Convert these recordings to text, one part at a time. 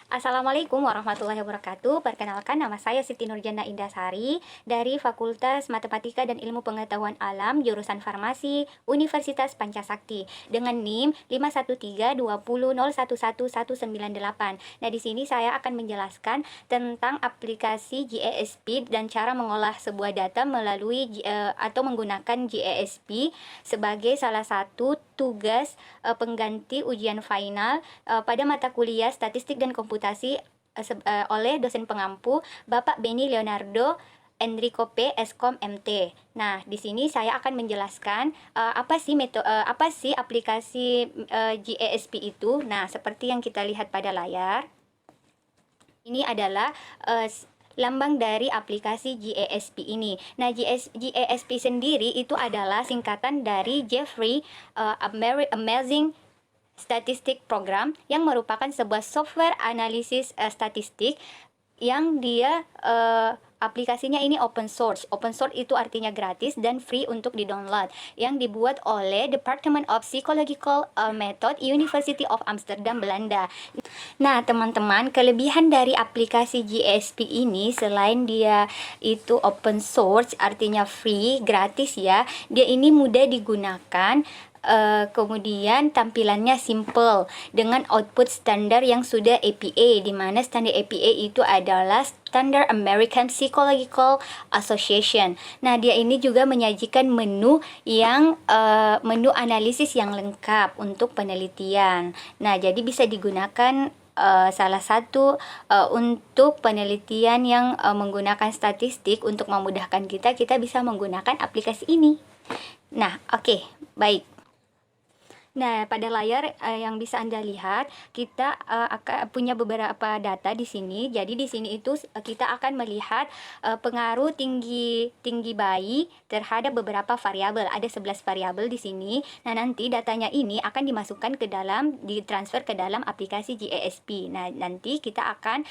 Assalamualaikum warahmatullahi wabarakatuh. Perkenalkan, nama saya Siti Nurjana Indasari dari Fakultas Matematika dan Ilmu Pengetahuan Alam, jurusan Farmasi, Universitas Pancasakti dengan NIM 51320011198. Nah, di sini saya akan menjelaskan tentang aplikasi GESP dan cara mengolah sebuah data melalui atau menggunakan GESP sebagai salah satu tugas pengganti ujian final pada mata kuliah Statistik dan Komputasi oleh dosen pengampu Bapak Beni Leonardo Enrico P. Eskom MT. Nah, di sini saya akan menjelaskan apa sih aplikasi GESP itu. Nah, seperti yang kita lihat pada layar, ini adalah lambang dari aplikasi GESP ini. Nah, GESP sendiri itu adalah singkatan dari Jeffrey Amazing Statistic Program, yang merupakan sebuah software analisis statistik yang dia aplikasinya ini open source. Open source itu artinya gratis dan free untuk di-download, yang dibuat oleh Department of Psychological Method, University of Amsterdam, Belanda. Nah, teman-teman, kelebihan dari aplikasi GESP ini, selain dia itu open source, artinya free, gratis ya, dia ini mudah digunakan. Kemudian tampilannya simple dengan output standar yang sudah APA, di mana standar APA itu adalah Standard American Psychological Association. Nah, dia ini juga menyajikan menu yang menu analisis yang lengkap untuk penelitian. Nah, jadi bisa digunakan salah satu untuk penelitian yang menggunakan statistik. Untuk memudahkan kita bisa menggunakan aplikasi ini. Nah, oke, baik. Nah, pada layar yang bisa Anda lihat, kita akan punya beberapa data di sini. Jadi di sini itu kita akan melihat pengaruh tinggi bayi terhadap beberapa variabel. Ada 11 variabel di sini. Nah, nanti datanya ini akan dimasukkan ke dalam, ditransfer ke dalam aplikasi GESP. Nah, nanti kita akan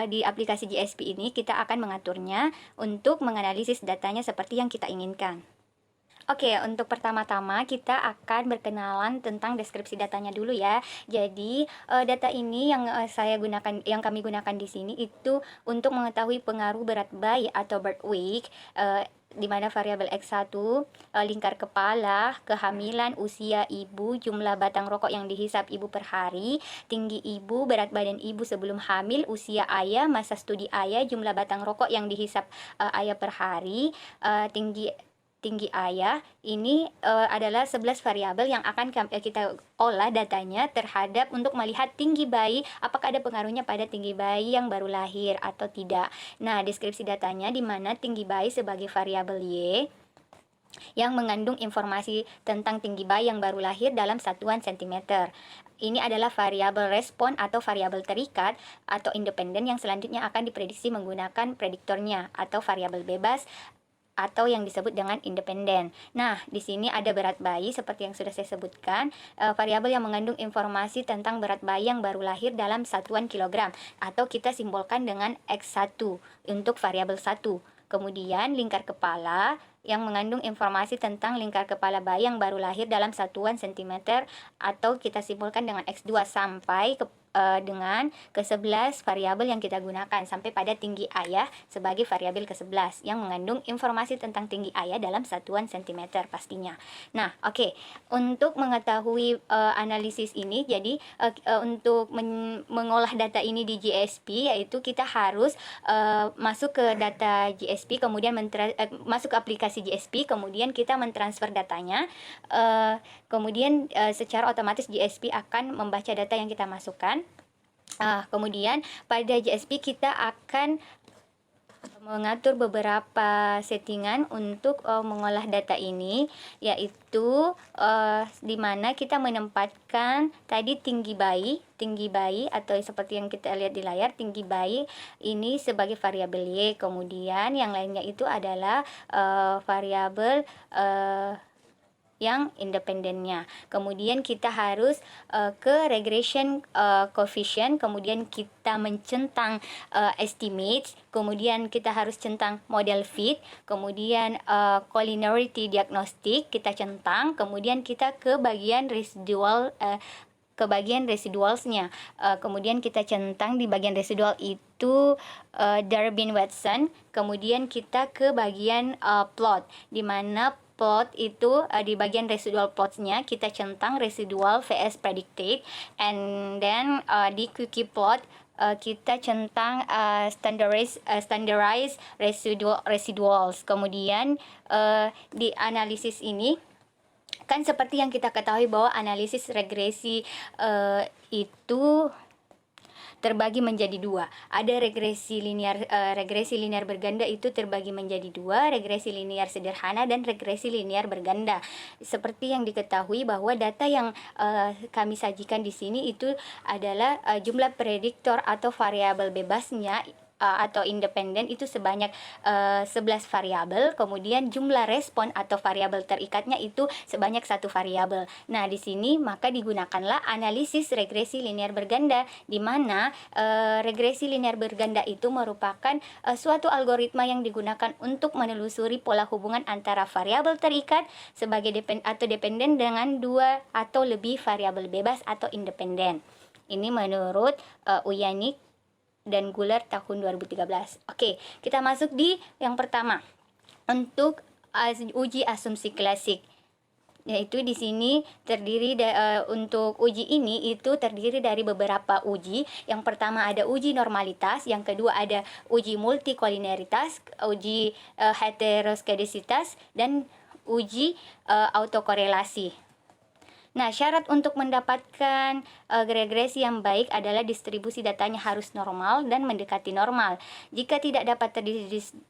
di aplikasi GESP ini kita akan mengaturnya untuk menganalisis datanya seperti yang kita inginkan. Oke, untuk pertama-tama kita akan berkenalan tentang deskripsi datanya dulu ya. Jadi, data ini yang kami gunakan di sini itu untuk mengetahui pengaruh berat bayi atau birth weight, di mana variabel X1, lingkar kepala, kehamilan, usia ibu, jumlah batang rokok yang dihisap ibu per hari, tinggi ibu, berat badan ibu sebelum hamil, usia ayah, masa studi ayah, jumlah batang rokok yang dihisap ayah per hari, tinggi ayah. Ini adalah 11 variabel yang akan kita olah datanya terhadap untuk melihat tinggi bayi, apakah ada pengaruhnya pada tinggi bayi yang baru lahir atau tidak. Nah, deskripsi datanya di mana tinggi bayi sebagai variabel Y yang mengandung informasi tentang tinggi bayi yang baru lahir dalam satuan cm. Ini adalah variabel respon atau variabel terikat atau independen yang selanjutnya akan diprediksi menggunakan prediktornya atau variabel bebas atau yang disebut dengan independen. Nah, di sini ada berat bayi seperti yang sudah saya sebutkan, variabel yang mengandung informasi tentang berat bayi yang baru lahir dalam satuan kilogram, atau kita simbolkan dengan X1 untuk variabel 1. Kemudian lingkar kepala yang mengandung informasi tentang lingkar kepala bayi yang baru lahir dalam satuan cm, atau kita simbolkan dengan X2 sampai dengan ke-11 variabel yang kita gunakan sampai pada tinggi ayah sebagai variabel ke-11 yang mengandung informasi tentang tinggi ayah dalam satuan cm pastinya. Nah, oke. Untuk mengetahui analisis ini, jadi untuk mengolah data ini di GESP, yaitu kita harus masuk ke data GESP, kemudian masuk ke aplikasi GESP, kemudian kita mentransfer datanya, kemudian secara otomatis GESP akan membaca data yang kita masukkan. Kemudian pada GESP kita akan mengatur beberapa settingan untuk mengolah data ini, yaitu di mana kita menempatkan tadi tinggi bayi atau seperti yang kita lihat di layar, tinggi bayi ini sebagai variabel Y. Kemudian yang lainnya itu adalah variabel yang independennya. Kemudian kita harus ke regression coefficient, kemudian kita mencentang estimates, kemudian kita harus centang model fit, kemudian collinearity diagnostic kita centang, kemudian kita ke bagian residual ke bagian residualsnya. Kemudian kita centang di bagian residual itu Durbin-Watson. Kemudian kita ke bagian plot, di mana plot itu di bagian residual plotsnya kita centang residual vs predicted, and then di quickie plot kita centang standardized residuals. Kemudian di analisis ini kan seperti yang kita ketahui bahwa analisis regresi itu terbagi menjadi dua. Ada regresi linear berganda itu terbagi menjadi dua, regresi linear sederhana dan regresi linear berganda. Seperti yang diketahui bahwa data yang kami sajikan di sini itu adalah jumlah prediktor atau variabel bebasnya atau independen itu sebanyak 11 variabel, kemudian jumlah respon atau variabel terikatnya itu sebanyak satu variabel. Nah, di sini maka digunakanlah analisis regresi linear berganda, di mana regresi linear berganda itu merupakan suatu algoritma yang digunakan untuk menelusuri pola hubungan antara variabel terikat sebagai dependen dengan dua atau lebih variabel bebas atau independen. Ini menurut Uyanik dan Guler tahun 2013. Oke, kita masuk di yang pertama untuk uji asumsi klasik. Yaitu di sini terdiri untuk uji ini itu terdiri dari beberapa uji. Yang pertama ada uji normalitas, yang kedua ada uji multikolineritas, uji heteroskedasitas, dan uji autokorelasi. Nah, syarat untuk mendapatkan regresi yang baik adalah distribusi datanya harus normal dan mendekati normal. Jika tidak dapat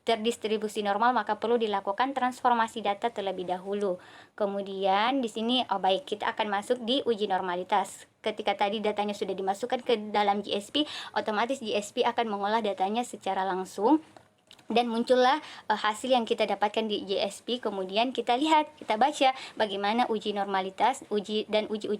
terdistribusi normal, maka perlu dilakukan transformasi data terlebih dahulu. Kemudian di sini baik, kita akan masuk di uji normalitas. Ketika tadi datanya sudah dimasukkan ke dalam GSP, otomatis GSP akan mengolah datanya secara langsung dan muncullah hasil yang kita dapatkan di GSP. Kemudian kita lihat, kita baca bagaimana uji normalitas, uji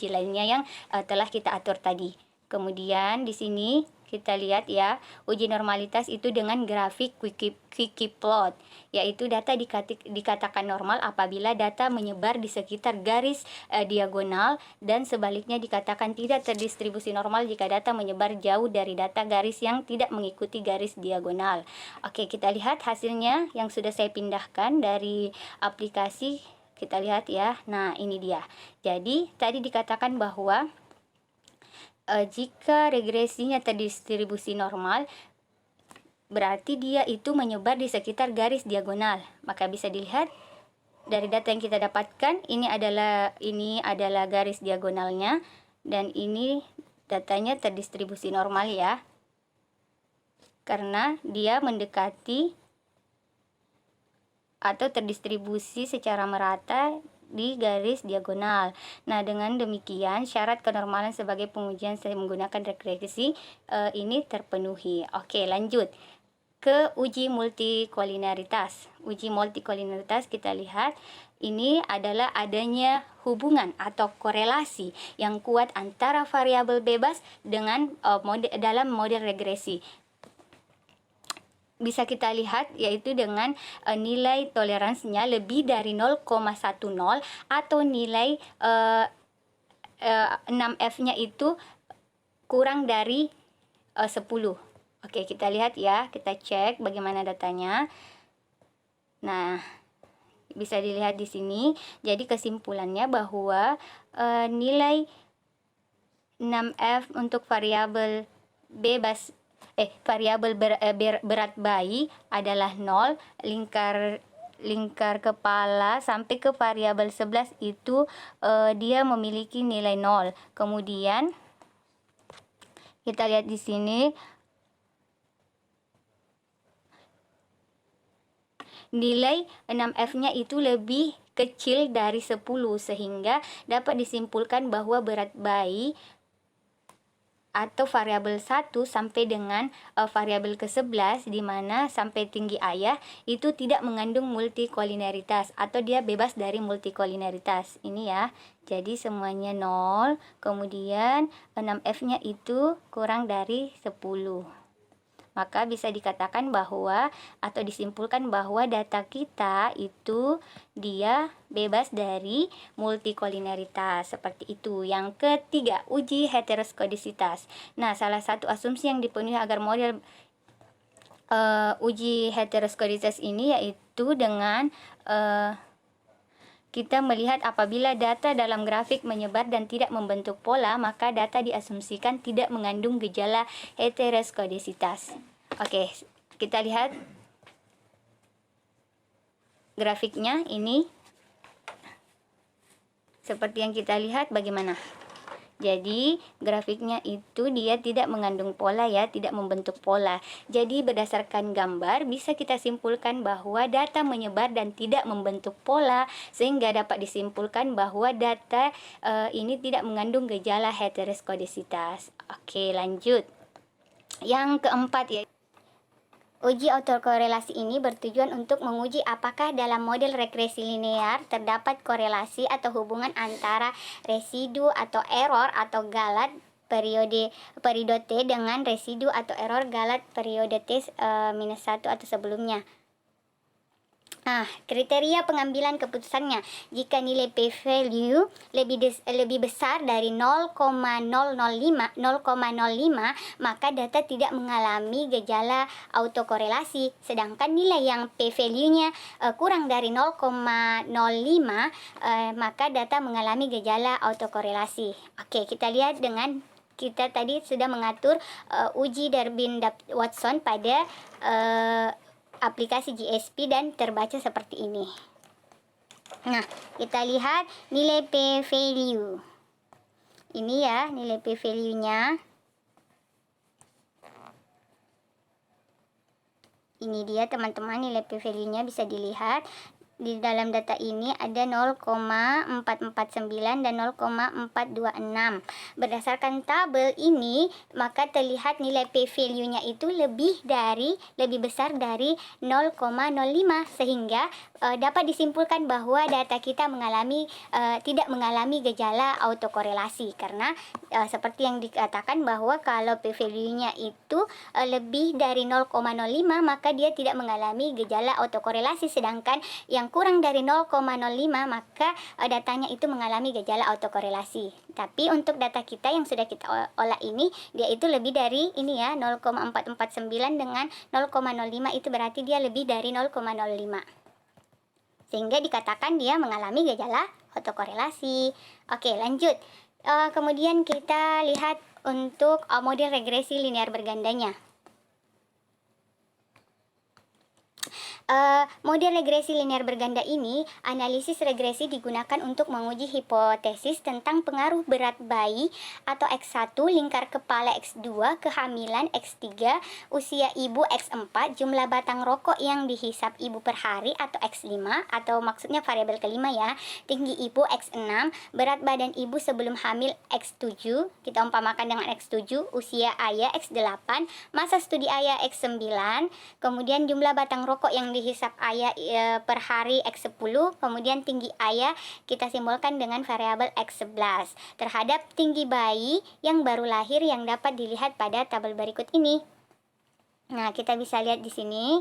lainnya yang telah kita atur tadi. Kemudian di sini kita lihat ya, uji normalitas itu dengan grafik quickie plot, yaitu data dikatakan normal apabila data menyebar di sekitar garis diagonal, dan sebaliknya dikatakan tidak terdistribusi normal jika data menyebar jauh dari data garis yang tidak mengikuti garis diagonal. Oke, kita lihat hasilnya yang sudah saya pindahkan dari aplikasi. Kita lihat ya. Nah, ini dia. Jadi tadi dikatakan bahwa jika regresinya terdistribusi normal, berarti dia itu menyebar di sekitar garis diagonal. Maka bisa dilihat dari data yang kita dapatkan, ini adalah garis diagonalnya, dan ini datanya terdistribusi normal ya, karena dia mendekati atau terdistribusi secara merata di garis diagonal. Nah, dengan demikian syarat kenormalan sebagai pengujian saya menggunakan regresi ini terpenuhi. Oke, lanjut ke uji multikolineritas. Uji multikolineritas kita lihat ini adalah adanya hubungan atau korelasi yang kuat antara variabel bebas dengan dalam model regresi. Bisa kita lihat yaitu dengan nilai toleransinya lebih dari 0,10 atau nilai 6F-nya itu kurang dari 10. Oke, kita lihat ya, kita cek bagaimana datanya. Nah, bisa dilihat di sini. Jadi kesimpulannya bahwa nilai 6F untuk variabel bebas variabel berat bayi adalah 0, lingkar kepala sampai ke variabel 11 itu dia memiliki nilai 0. Kemudian kita lihat di sini nilai 6F-nya itu lebih kecil dari 10, sehingga dapat disimpulkan bahwa berat bayi atau variabel 1 sampai dengan variabel ke-11, di mana sampai tinggi ayah itu tidak mengandung multikolineritas atau dia bebas dari multikolineritas. Ini ya. Jadi semuanya 0, kemudian 6F-nya itu kurang dari 10. maka bisa dikatakan bahwa atau disimpulkan bahwa data kita itu dia bebas dari multikolineritas. Seperti itu. Yang ketiga, uji heteroskodisitas. Nah, salah satu asumsi yang dipenuhi agar model uji heteroskodisitas ini yaitu dengan kita melihat apabila data dalam grafik menyebar dan tidak membentuk pola, maka data diasumsikan tidak mengandung gejala heteroskodisitas. Oke, kita lihat grafiknya ini. Seperti yang kita lihat bagaimana? Jadi grafiknya itu dia tidak mengandung pola ya, tidak membentuk pola. Jadi berdasarkan gambar bisa kita simpulkan bahwa data menyebar dan tidak membentuk pola, sehingga dapat disimpulkan bahwa data ini tidak mengandung gejala heteroskodisitas. Oke, lanjut. Yang keempat ya. Uji autokorelasi ini bertujuan untuk menguji apakah dalam model regresi linear terdapat korelasi atau hubungan antara residu atau error atau galat periode T dengan residu atau error galat periode T minus 1 atau sebelumnya. Nah, kriteria pengambilan keputusannya, jika nilai p-value lebih besar dari 0,005, maka data tidak mengalami gejala autokorelasi. Sedangkan nilai yang p-value-nya kurang dari 0,05, maka data mengalami gejala autokorelasi. Oke, kita lihat dengan kita tadi sudah mengatur uji Durbin-Watson pada aplikasi GSP dan terbaca seperti ini. Nah, kita lihat nilai p-value. Ini ya, nilai p-value-nya. Ini dia teman-teman, nilai p-value-nya bisa dilihat. Di dalam data ini ada 0,449 dan 0,426. Berdasarkan tabel ini, maka terlihat nilai p-value-nya itu lebih besar dari 0,05, sehingga dapat disimpulkan bahwa data kita tidak mengalami gejala autokorelasi, karena seperti yang dikatakan bahwa kalau p-value-nya itu lebih dari 0,05, maka dia tidak mengalami gejala autokorelasi, sedangkan yang kurang dari 0,05 maka datanya itu mengalami gejala autokorelasi. Tapi untuk data kita yang sudah kita olah ini, dia itu lebih dari ini ya, 0,449 dengan 0,05, itu berarti dia lebih dari 0,05. Sehingga dikatakan dia mengalami gejala autokorelasi. Oke, lanjut. Kemudian kita lihat untuk model regresi linear bergandanya. Model regresi linear berganda ini, analisis regresi digunakan untuk menguji hipotesis tentang pengaruh berat bayi atau X1, lingkar kepala X2, kehamilan X3, usia ibu X4, jumlah batang rokok yang dihisap ibu per hari atau X5, atau maksudnya variabel kelima ya, tinggi ibu X6, berat badan ibu sebelum hamil X7, kita umpamakan dengan X7, usia ayah X8, masa studi ayah X9, kemudian jumlah batang rokok yang dihisap ayah per hari X10, kemudian tinggi ayah kita simbolkan dengan variabel X11 terhadap tinggi bayi yang baru lahir yang dapat dilihat pada tabel berikut ini. Nah, kita bisa lihat di sini.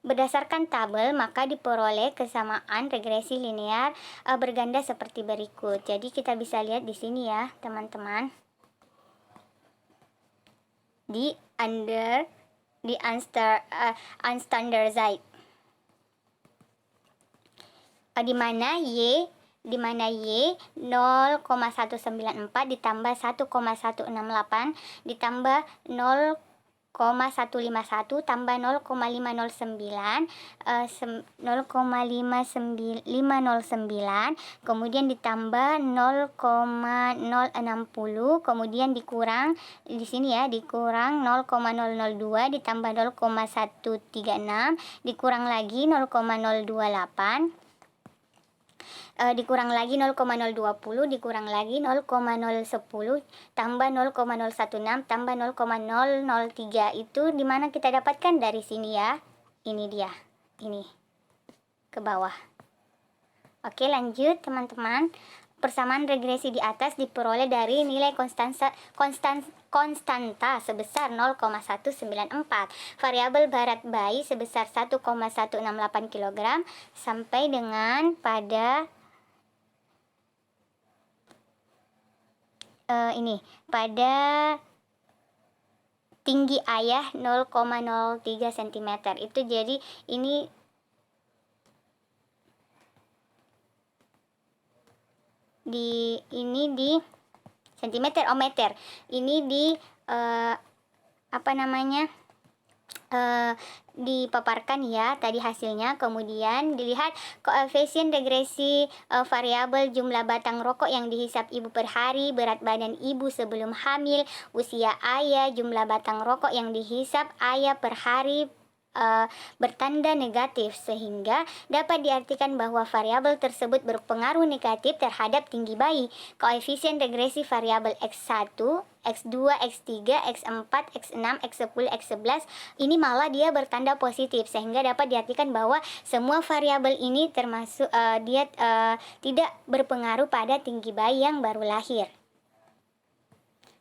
Berdasarkan tabel, maka diperoleh kesamaan regresi linear berganda seperti berikut. Jadi kita bisa lihat di sini ya, teman-teman. Di unstandardized, di mana Y 0,194 ditambah 1,168 ditambah 0,151 tambah 0,509 kemudian ditambah 0,060, kemudian dikurang di sini ya, dikurang 0,002 ditambah 0,136 dikurang lagi 0,028 dikurang lagi 0,020 dikurang lagi 0,010 tambah 0,016 tambah 0,003. Itu dimana kita dapatkan dari sini ya, ini dia, ini ke bawah. Oke, lanjut teman-teman. Persamaan regresi di atas diperoleh dari nilai konstanta sebesar 0,194, variabel berat bayi sebesar 1,168 kg sampai dengan pada pada tinggi ayah 0,03 cm. Itu jadi ini di centimeter meter. Ini dipaparkan ya tadi hasilnya. Kemudian dilihat koefisien regresi variabel jumlah batang rokok yang dihisap ibu per hari, berat badan ibu sebelum hamil, usia ayah, jumlah batang rokok yang dihisap ayah per hari bertanda negatif, sehingga dapat diartikan bahwa variabel tersebut berpengaruh negatif terhadap tinggi bayi. Koefisien regresi variabel X1, X2, X3, X4, X6, X10, X11 ini malah dia bertanda positif, sehingga dapat diartikan bahwa semua variabel ini termasuk tidak berpengaruh pada tinggi bayi yang baru lahir.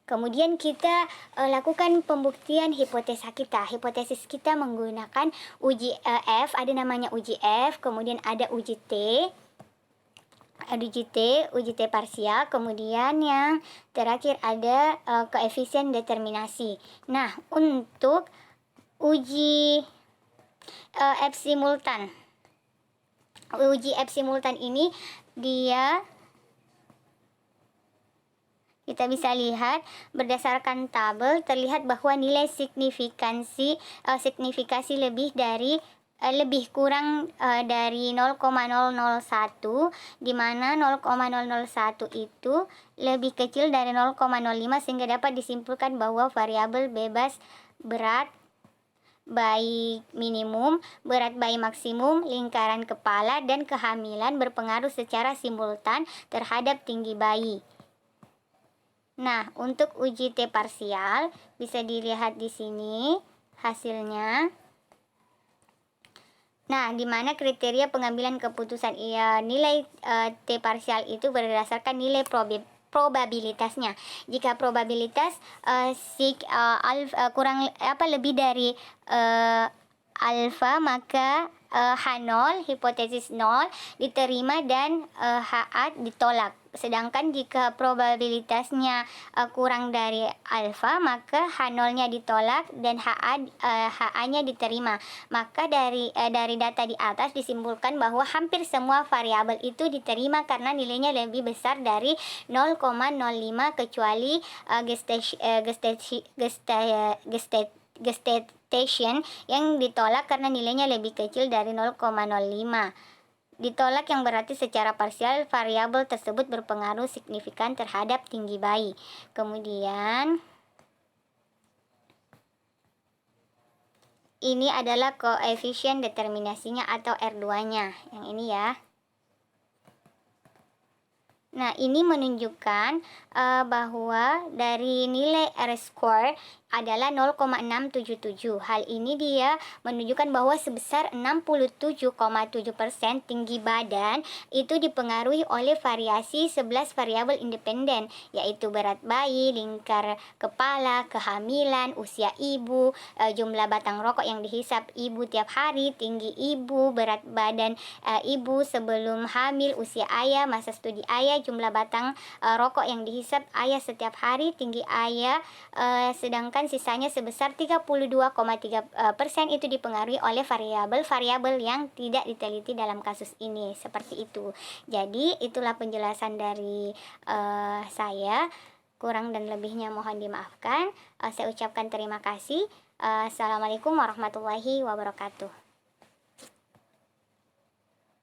Kemudian kita lakukan pembuktian hipotesa kita. Hipotesis kita menggunakan uji F, ada namanya uji F, kemudian ada uji T, uji T parsial, kemudian yang terakhir ada koefisien determinasi. Nah, untuk uji F simultan. Uji F simultan ini kita bisa lihat berdasarkan tabel terlihat bahwa nilai signifikasi lebih kurang dari 0,001, di mana 0,001 itu lebih kecil dari 0,05, sehingga dapat disimpulkan bahwa variabel bebas berat bayi minimum, berat bayi maksimum, lingkaran kepala, dan kehamilan berpengaruh secara simultan terhadap tinggi bayi. Nah, untuk uji T parsial bisa dilihat di sini hasilnya. Nah, di mana kriteria pengambilan keputusan nilai T parsial itu berdasarkan nilai probabilitasnya. Jika probabilitas lebih dari alfa, maka H0, hipotesis 0 diterima dan HA ditolak. Sedangkan jika probabilitasnya kurang dari alfa, maka H0-nya ditolak dan HA-nya diterima. Maka dari data di atas disimpulkan bahwa hampir semua variabel itu diterima karena nilainya lebih besar dari 0,05 kecuali gestation yang ditolak karena nilainya lebih kecil dari 0,05. Ditolak yang berarti secara parsial variabel tersebut berpengaruh signifikan terhadap tinggi bayi. Kemudian ini adalah koefisien determinasinya atau R2-nya. Yang ini ya. Nah, ini menunjukkan bahwa dari nilai R-square adalah 0,677. Hal ini dia menunjukkan bahwa sebesar 67,7% tinggi badan itu dipengaruhi oleh variasi 11 variabel independen, yaitu berat bayi, lingkar kepala, kehamilan, usia ibu, jumlah batang rokok yang dihisap ibu tiap hari, tinggi ibu, berat badan ibu sebelum hamil, usia ayah, masa studi ayah, jumlah batang rokok yang dihisap ayah setiap hari, tinggi ayah, sedangkan sisanya sebesar 32,3% itu dipengaruhi oleh variabel-variabel yang tidak diteliti dalam kasus ini. Seperti itu. Jadi itulah penjelasan dari saya. Kurang dan lebihnya mohon dimaafkan. Saya ucapkan terima kasih. Assalamualaikum warahmatullahi wabarakatuh.